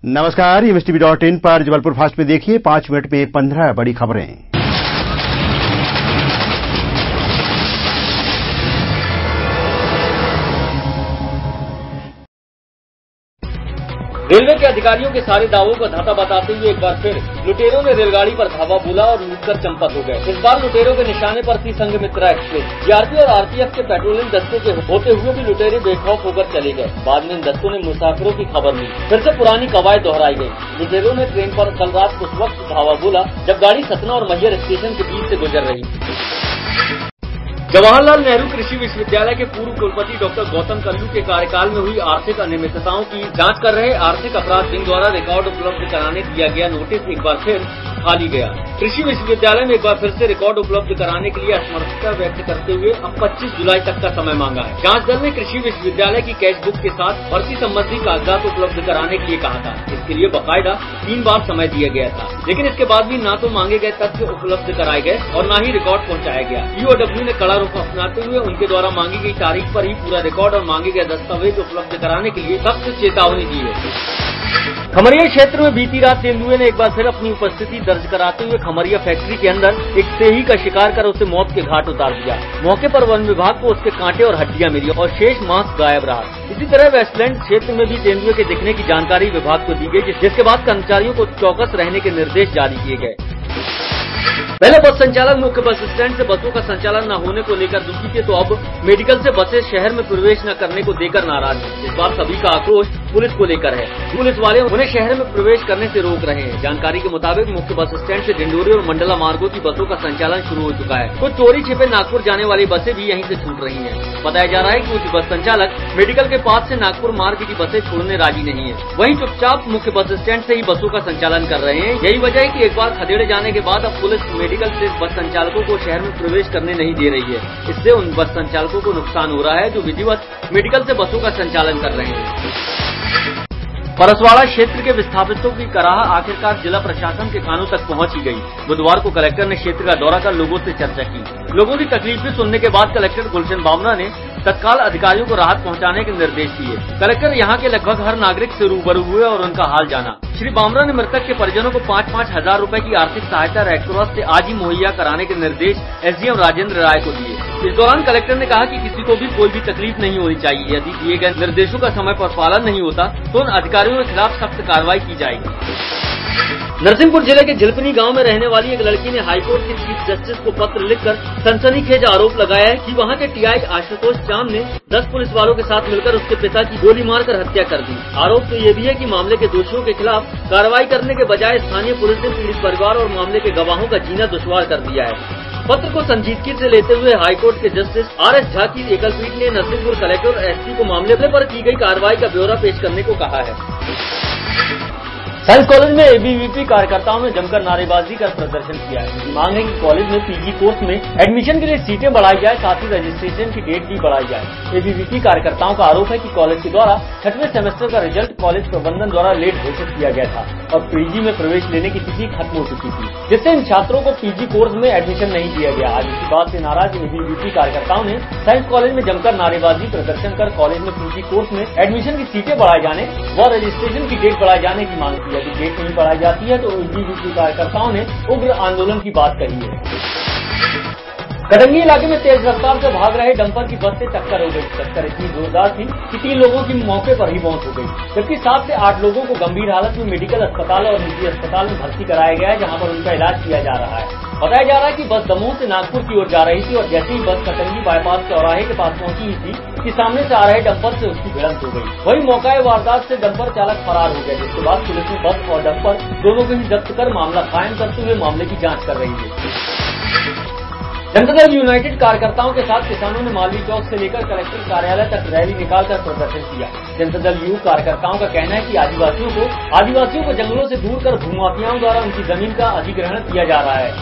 नमस्कार, यूएसटीवी.in पर जबलपुर फास्ट में देखिए 5 मिनट में 15 बड़ी खबरें। रेलवे के अधिकारियों के सारे दावों को धाता बताते हुए एक बार फिर लुटेरों ने रेलगाड़ी पर धावा बोला और लूटकर चंपत हो गए। इस बार लुटेरों के निशाने पर थी संघमित्रा एक्सप्रेस। जीआरपी और आरपीएफ के पेट्रोलिंग दस्ते के होते हुए भी लुटेरे बेखौफ होकर चले गए। बाद में इन दस्तों ने मुसाफिरों की खबर ली। फिर से पुरानी कवायद दोहराई गई। लुटेरों ने ट्रेन पर कल रात उस वक्त धावा बोला जब गाड़ी सतना और मैहर स्टेशन के बीच से गुजर रही। जवाहरलाल नेहरू कृषि विश्वविद्यालय के पूर्व कुलपति डॉक्टर गौतम कल्लू के कार्यकाल में हुई आर्थिक अनियमितताओं की जांच कर रहे आर्थिक अपराध विंग द्वारा रिकॉर्ड उपलब्ध कराने दिया गया नोटिस एक बार फिर खाली गया। कृषि विश्वविद्यालय में एक बार फिर से रिकॉर्ड उपलब्ध कराने के लिए असमर्थता व्यक्त करते हुए अब 25 जुलाई तक का समय मांगा है। जांच दल ने कृषि विश्वविद्यालय की कैश बुक के साथ भर्ती संबंधी कागजात उपलब्ध कराने के लिए कहा था। इसके लिए बाकायदा 3 बार समय दिया गया था, लेकिन इसके बाद भी न तो मांगे गए तथ्य उपलब्ध कराए गए और न ही रिकॉर्ड पहुंचाया गया। ईओडब्ल्यू ने कड़ा रुख अपनाते हुए उनके द्वारा मांगी गई तारीख पर ही पूरा रिकॉर्ड और मांगे गए दस्तावेज उपलब्ध कराने के लिए सख्त चेतावनी दी है। खमरिया क्षेत्र में बीती रात तेंदुए ने एक बार फिर अपनी उपस्थिति दर्ज कराते हुए खमरिया फैक्ट्री के अंदर एक सेही का शिकार कर उसे मौत के घाट उतार दिया। मौके पर वन विभाग को उसके कांटे और हड्डियां मिली और शेष मांस गायब रहा। इसी तरह वेस्टलैंड क्षेत्र में भी तेंदुए के दिखने की जानकारी विभाग को दी गई, जिसके बाद कर्मचारियों को चौकस रहने के निर्देश जारी किए गए। पहले बस संचालक मुख्य बस स्टैंड से बसों का संचालन न होने को लेकर दुखी थे, तो अब मेडिकल से बसें शहर में प्रवेश न करने को देकर नाराज हैं। इस बार सभी का आक्रोश पुलिस को लेकर है। पुलिस वाले उन्हें शहर में प्रवेश करने से रोक रहे हैं। जानकारी के मुताबिक मुख्य बस स्टैंड से डिंडोरी और मंडला मार्गों की बसों का संचालन शुरू हो चुका है। कुछ चोरी छिपे नागपुर जाने वाली बसें भी यहीं से छूट रही हैं। बताया जा रहा है कि कुछ बस संचालक मेडिकल के पास से नागपुर मार्ग की बसें छोड़ने राजी नहीं है, वहीं चुपचाप मुख्य बस स्टैंड से ही बसों का संचालन कर रहे हैं। यही वजह है कि एक बार खदेड़े जाने के बाद अब पुलिस मेडिकल से बस संचालकों को शहर में प्रवेश करने नहीं दे रही है। इससे उन बस संचालकों को नुकसान हो रहा है जो विधिवत मेडिकल से बसों का संचालन कर रहे हैं। परसवाड़ा क्षेत्र के विस्थापितों की कराह आखिरकार जिला प्रशासन के कानों तक पहुंच ही गई। बुधवार को कलेक्टर ने क्षेत्र का दौरा कर लोगों से चर्चा की। लोगों की तकलीफें सुनने के बाद कलेक्टर गुलशन बामरा ने तत्काल अधिकारियों को राहत पहुंचाने के निर्देश दिए। कलेक्टर यहां के लगभग हर नागरिक से रूबरू हुए और उनका हाल जाना। श्री बामरा ने मृतक के परिजनों को 5-5 हजार रूपए की आर्थिक सहायता रेडक्रॉस से आज ही मुहैया कराने के निर्देश एसडीएम राजेंद्र राय को दिए। इस दौरान कलेक्टर ने कहा कि किसी को भी कोई भी तकलीफ नहीं होनी चाहिए। यदि दिए गए निर्देशों का समय पर पालन नहीं होता तो उन अधिकारियों के खिलाफ सख्त कार्रवाई की जाएगी। नरसिंहपुर जिले के झिलपनी गांव में रहने वाली एक लड़की ने हाईकोर्ट के चीफ जस्टिस को पत्र लिखकर सनसनीखेज आरोप लगाया है कि वहां के टीआई आशुतोष चाम ने 10 पुलिस वालों के साथ मिलकर उसके पिता की गोली मारकर हत्या कर दी। आरोप तो ये भी है कि मामले के दोषियों के खिलाफ कार्रवाई करने के बजाय स्थानीय पुलिस ने पीड़ित परिवार और मामले के गवाहों का जीना दुश्वार कर दिया है। पत्र को संजीदगी से लेते हुए हाईकोर्ट के जस्टिस आर.एस. झा की एकल पीठ ने नरसिंहपुर कलेक्टर और एसपी को मामले पर की गई कार्रवाई का ब्यौरा पेश करने को कहा है। साइंस कॉलेज में एबीवीपी कार्यकर्ताओं ने जमकर नारेबाजी कर प्रदर्शन किया है। मांग है कि कॉलेज में पीजी कोर्स में एडमिशन के लिए सीटें बढ़ाई जाए, साथ ही रजिस्ट्रेशन की डेट भी बढ़ाई जाए। एबीवीपी कार्यकर्ताओं का आरोप है कि कॉलेज के द्वारा 6वें सेमेस्टर का रिजल्ट कॉलेज प्रबंधन द्वारा लेट घोषित किया गया था और पीजी में प्रवेश लेने की तिथि खत्म हो चुकी थी, जिससे इन छात्रों को पीजी कोर्स में एडमिशन नहीं दिया गया। आज इसी बात से नाराज एबीवीपी कार्यकर्ताओं ने साइंस कॉलेज में जमकर नारेबाजी प्रदर्शन कर कॉलेज में पीजी कोर्स में एडमिशन की सीटें बढ़ाए जाने व रजिस्ट्रेशन की डेट बढ़ाए जाने की मांग की। यदि डेट नहीं बढ़ाई जाती है तो एबीवीपी कार्यकर्ताओं ने उग्र आंदोलन की बात कही है। कटंगी इलाके में तेज रफ्तार से भाग रहे डंपर की बस से टक्कर हो गई। टक्कर इतनी जोरदार थी कि 3 लोगों की मौके पर ही मौत हो गई, जबकि 7 से 8 लोगों को गंभीर हालत में मेडिकल अस्पताल और निजी अस्पताल में भर्ती कराया गया है, जहां पर उनका इलाज किया जा रहा है। बताया जा रहा है कि बस दमोह से नागपुर की ओर जा रही थी और जैसे ही बस कटंगी बाईपास चौराहे के पास पहुंची ही थी कि सामने से आ रहे डंपर से उसकी भिड़ंत हो गई। वहीं मौका वारदात से डंपर चालक फरार हो गया, जिसके बाद पुलिस ने बस और डंपर दोनों को ही जब्त कर मामला कायम करते हुए मामले की जाँच कर रही है। जनता दल यूनाइटेड कार्यकर्ताओं के साथ किसानों ने मालवीय चौक से लेकर कलेक्टर कार्यालय तक रैली निकालकर प्रदर्शन किया। जनता दल यू कार्यकर्ताओं का कहना है कि आदिवासियों को जंगलों से दूर कर भूमाफियाओं द्वारा उनकी जमीन का अधिग्रहण किया जा रहा है।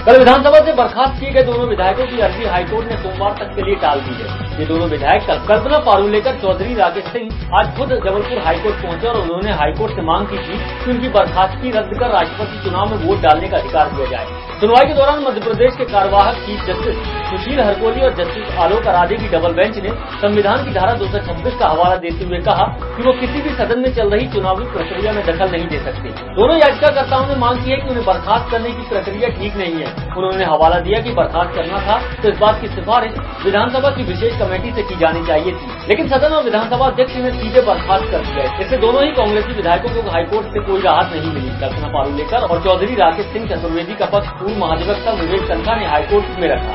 कल विधानसभा से बर्खास्त किए गए दोनों विधायकों की अर्जी हाईकोर्ट ने सोमवार तक के लिए टाल दी है। ये दोनों विधायक कल्पना पारुलेकर, चौधरी राकेश सिंह आज खुद जबलपुर हाईकोर्ट पहुंचे और उन्होंने हाईकोर्ट से मांग की थी कि उनकी बर्खास्तगी रद्द कर राष्ट्रपति चुनाव में वोट डालने का अधिकार दिया जाए। सुनवाई के दौरान मध्य प्रदेश के कार्यवाहक चीफ जस्टिस सुशील हरकोली और जस्टिस आलोक आराधे की डबल बेंच ने संविधान की धारा 226 का हवाला देते हुए कहा कि वो किसी भी सदन में चल रही चुनावी प्रक्रिया में दखल नहीं दे सकते। दोनों याचिकाकर्ताओं ने मांग की है कि उन्हें बर्खास्त करने की प्रक्रिया ठीक नहीं है। उन्होंने हवाला दिया कि बर्खास्त करना था तो इस बात की सिफारिश विधानसभा की विशेष कमेटी से की जानी चाहिए थी, लेकिन सदन और विधानसभा अध्यक्ष ने सीधे बर्खास्त कर दिया। इससे दोनों ही कांग्रेसी विधायकों को हाईकोर्ट से कोई राहत नहीं मिली। कल्पना पारुलेकर और चौधरी राकेश सिंह चतुर्वेदी का पक्ष पूर्व महाधिवक्ता विवेक तनखा ने हाईकोर्ट में रखा।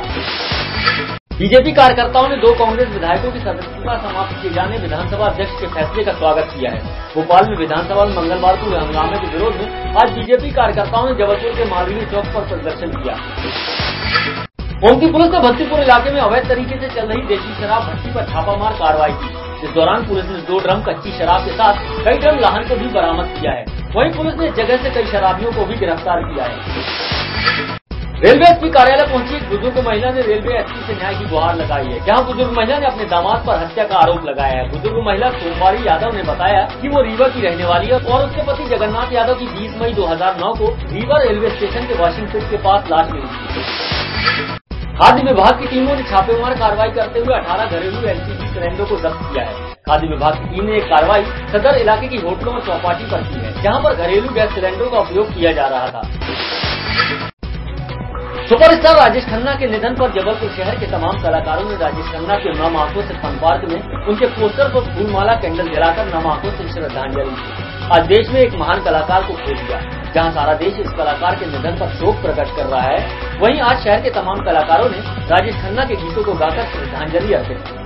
बीजेपी कार्यकर्ताओं ने 2 कांग्रेस विधायकों की सदस्यता समाप्त किए जाने विधानसभा अध्यक्ष के फैसले का स्वागत किया है। भोपाल में विधानसभा में मंगलवार को हंगामे के विरोध में आज बीजेपी कार्यकर्ताओं ने जबलपुर के मालवीय चौक पर प्रदर्शन किया। ओमती पुलिस ने भक्तिपुर इलाके में अवैध तरीके से चल रही देशी शराब भट्टी पर छापामार कार्रवाई की। इस दौरान पुलिस ने 2 ड्रम कच्ची शराब के साथ कई ड्रम लाहन को भी बरामद किया है। वहीं पुलिस ने इस जगह से कई शराबियों को भी गिरफ्तार किया है। रेलवे एसपी कार्यालय पहुंची एक बुजुर्ग महिला ने रेलवे एसपी से न्याय की गुहार लगाई है, जहां बुजुर्ग महिला ने अपने दामाद पर हत्या का आरोप लगाया है। बुजुर्ग महिला सोमवारी यादव ने बताया कि वो रीवा की रहने वाली है और उसके पति जगन्नाथ यादव की 20 मई 2009 को रीवा रेलवे स्टेशन के वॉशिंग पिट के पास लाश मिली थी। खाद्य विभाग की टीमों ने छापेमार कार्रवाई करते हुए 18 घरेलू एलपीजी सिलेंडरों को जब्त किया है। खाद्य विभाग की टीम ने एक कार्रवाई सदर इलाके की होटलों और चौपाटी पर की है, जहां पर घरेलू गैस सिलेंडरों का उपयोग किया जा रहा था। सुपरस्टार राजेश खन्ना के निधन पर जबलपुर शहर के तमाम कलाकारों ने राजेश खन्ना के नम आंखों से फन पार्क में उनके पोस्टर पर फूलमाला कैंडल जलाकर नम आंखों से श्रद्धांजलि दी। आज देश में एक महान कलाकार को खो दिया। जहां सारा देश इस कलाकार के निधन पर शोक प्रकट कर रहा है, वहीं आज शहर के तमाम कलाकारों ने राजेश खन्ना के गीतों को गाकर श्रद्धांजलि अर्पित की।